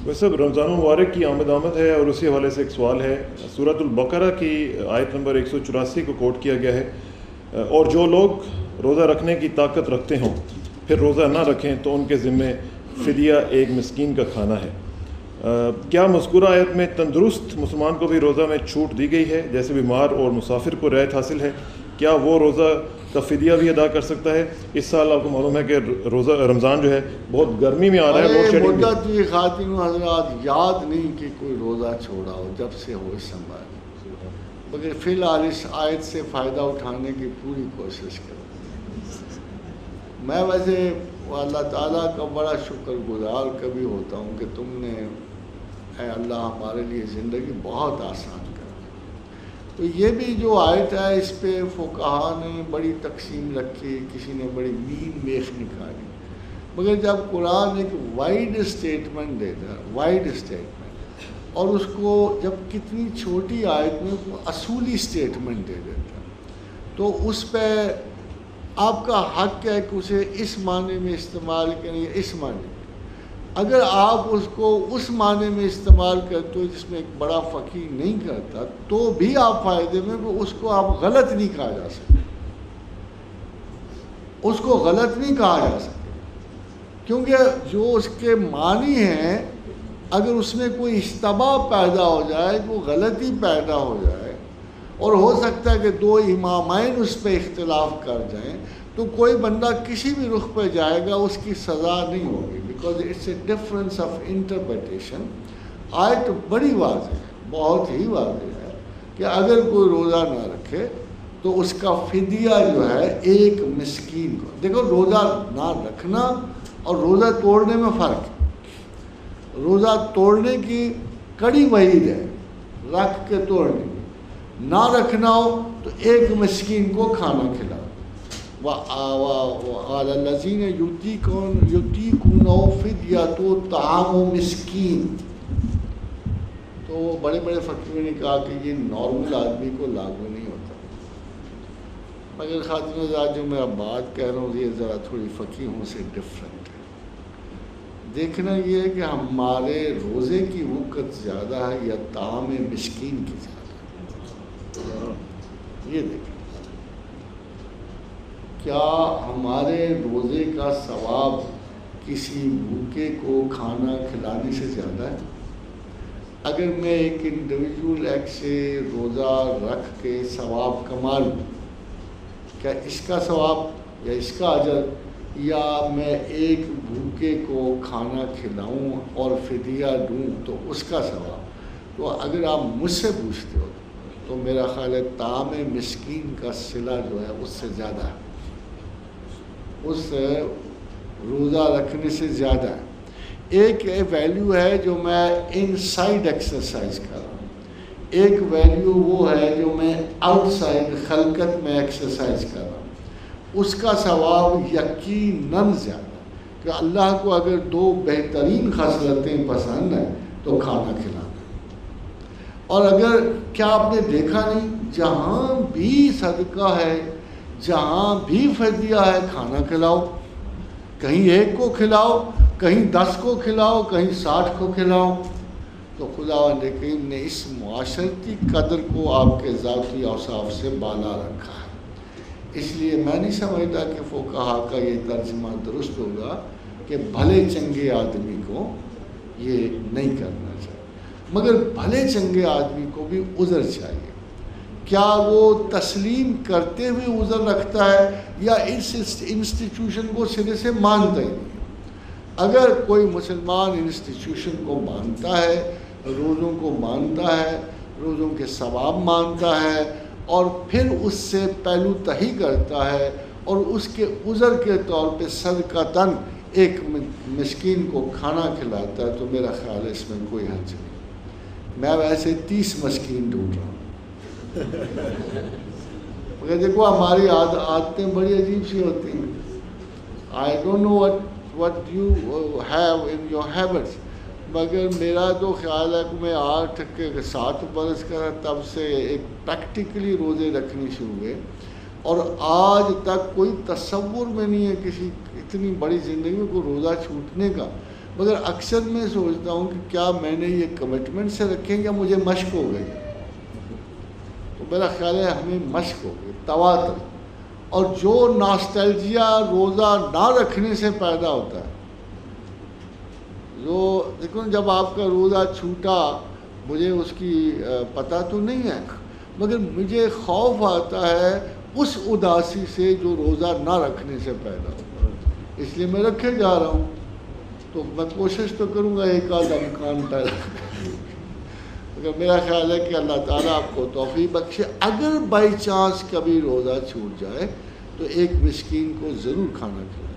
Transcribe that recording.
ویسے رمضان المبارک کی آمد ہے اور اسی حوالے سے ایک سوال ہے. سورۃ البقرہ کی آیت نمبر 184 کو کوٹ کیا گیا ہے, اور جو لوگ روزہ رکھنے کی طاقت رکھتے ہوں پھر روزہ نہ رکھیں تو ان کے ذمے فدیہ ایک مسکین کا کھانا ہے. کیا مذکورہ آیت میں تندرست مسلمان کو بھی روزہ میں چھوٹ دی گئی ہے؟ جیسے بیمار اور مسافر کو رعایت حاصل ہے, کیا وہ روزہ کا فدیہ بھی ادا کر سکتا ہے؟ اس سال آپ کو معلوم ہے کہ روزہ رمضان جو ہے بہت گرمی میں آ رہا ہے. مدت بھی خواتین و حضرات یاد نہیں کہ کوئی روزہ چھوڑا ہو, جب سے ہو سنبھال, مگر فی الحال اس آیت سے فائدہ اٹھانے کی پوری کوشش کروں. میں ویسے اللہ تعالیٰ کا بڑا شکر گزار کبھی ہوتا ہوں کہ تم نے اے اللہ ہمارے لیے زندگی بہت آسان کر. تو یہ بھی جو آیت ہے اس پہ فقہا نے بڑی تقسیم رکھی, کسی نے بڑی مین میخ نکالی, مگر جب قرآن ایک وائڈ اسٹیٹمنٹ دیتا ہے, وائڈ اسٹیٹمنٹ, اور اس کو جب کتنی چھوٹی آیت میں اصولی اسٹیٹمنٹ دے دیتا ہے, تو اس پہ آپ کا حق ہے کہ اسے اس معنی میں استعمال کریں یا اس معنی میں. اگر آپ اس کو اس معنی میں استعمال کرتے ہو جس میں ایک بڑا فقیہ نہیں کرتا, تو بھی آپ فائدے میں, اس کو آپ غلط نہیں کہا جا سکتا, اس کو غلط نہیں کہا جا سکتا, کیونکہ جو اس کے معنی ہیں اگر اس میں کوئی اشتباہ پیدا ہو جائے, کوئی غلطی پیدا ہو جائے, اور ہو سکتا ہے کہ دو امامین اس پہ اختلاف کر جائیں, تو کوئی بندہ کسی بھی رخ پہ جائے گا اس کی سزا نہیں ہوگی, because it's a difference of interpretation. آیت بڑی واضح ہے, بہت ہی واضح ہے کہ اگر کوئی روزہ نہ رکھے تو اس کا فدیہ جو ہے ایک مسکین کو. دیکھو روزہ نہ رکھنا اور روزہ توڑنے میں فرق ہے. روزہ توڑنے کی کڑی وعید ہے, رکھ کے توڑنے کی. نہ رکھنا ہو تو ایک مسکین کو کھانا کھلاؤ. وَعَلَى الَّذِينَ يُطِيقُونَهُ فِدْيَةٌ طَعَامُ مِسْكِين. تو بڑے بڑے فقیروں نے کہا کہ یہ نارمل آدمی کو لاگو نہیں ہوتا, مگر خاتون حضرات جو میں بات کہہ رہا ہوں یہ ذرا تھوڑی فقیہوں سے ڈفرینٹ ہے. دیکھنا یہ ہے کہ ہمارے روزے کی وقت زیادہ ہے یا طعام مسکین کی زیادہ ہے. یہ دیکھیں کیا ہمارے روزے کا ثواب کسی بھوکے کو کھانا کھلانے سے زیادہ ہے؟ اگر میں ایک انڈیویجول ایک سے روزہ رکھ کے ثواب کما لوں, کیا اس کا ثواب یا اس کا اجر, یا میں ایک بھوکے کو کھانا کھلاؤں اور فدیہ دوں تو اس کا ثواب؟ تو اگر آپ مجھ سے پوچھتے ہو تو میرا خیال ہے طعام مسکین کا صلہ جو ہے اس سے زیادہ ہے, اس روزہ رکھنے سے زیادہ ہے. ایک ویلیو ہے جو میں ان سائڈ ایکسرسائز کر رہا ہوں, ایک ویلیو وہ ہے جو میں آؤٹ سائڈ خلقت میں ایکسرسائز کر رہا ہوں. اس کا ثواب یقیناً زیادہ, کہ اللہ کو اگر دو بہترین خصلتیں پسند ہیں تو کھانا کھلانا. اور اگر کیا آپ نے دیکھا نہیں, جہاں بھی صدقہ ہے, جہاں بھی فدیہ ہے, کھانا کھلاؤ. کہیں ایک کو کھلاؤ, کہیں 10 کو کھلاؤ, کہیں 60 کو کھلاؤ. تو خداوند کریم نے اس معاشرتی قدر کو آپ کے ذاتی اوصاف سے بالا رکھا ہے. اس لیے میں نہیں سمجھتا کہ فقہا کا یہ ترجمہ درست ہوگا کہ بھلے چنگے آدمی کو یہ نہیں کرنا چاہیے, مگر بھلے چنگے آدمی کو بھی عذر چاہیے. کیا وہ تسلیم کرتے ہوئے عذر رکھتا ہے یا اس انسٹیٹیوشن کو سرے سے مانتا ہی نہیں؟ اگر کوئی مسلمان انسٹیٹیوشن کو مانتا ہے, روزوں کو مانتا ہے, روزوں کے ثواب مانتا ہے, اور پھر اس سے پہلو تہی کرتا ہے اور اس کے عذر کے طور پہ صدقتاً ایک مسکین کو کھانا کھلاتا ہے, تو میرا خیال ہے اس میں کوئی حرج نہیں. میں ویسے 30 مسکین ڈھونڈ رہا ہوں. مگر دیکھو ہماری عادتیں بڑی عجیب سی ہوتی ہیں. I don't know what you have in your habits, مگر میرا تو خیال ہے کہ میں 8 کے 7 برس کا تب سے ایک پریکٹیکلی روزے رکھنے شروع ہوئے, اور آج تک کوئی تصور میں نہیں ہے کسی اتنی بڑی زندگی میں کوئی روزہ چھوٹنے کا. مگر اکثر میں سوچتا ہوں کہ کیا میں نے یہ کمٹمنٹ سے رکھیں یا مجھے مشق ہو گئی. تو میرا خیال ہے ہمیں مشق ہو گئی تواتر. اور جو ناسٹیلجیا روزہ نہ رکھنے سے پیدا ہوتا ہے، جو دیکھو جب آپ کا روزہ چھوٹا، مجھے اس کی پتہ تو نہیں ہے، مگر مجھے خوف آتا ہے اس اداسی سے جو روزہ نہ رکھنے سے پیدا ہوتا ہے، اس لیے میں رکھے جا رہا ہوں. تو میں کوشش تو کروں گا ایک آدھ امکان پیدا مگر میرا خیال ہے کہ اللہ تعالیٰ آپ کو توفیق بخشے. اگر بائی چانس کبھی روزہ چھوٹ جائے تو ایک مسکین کو ضرور کھانا کھلائے.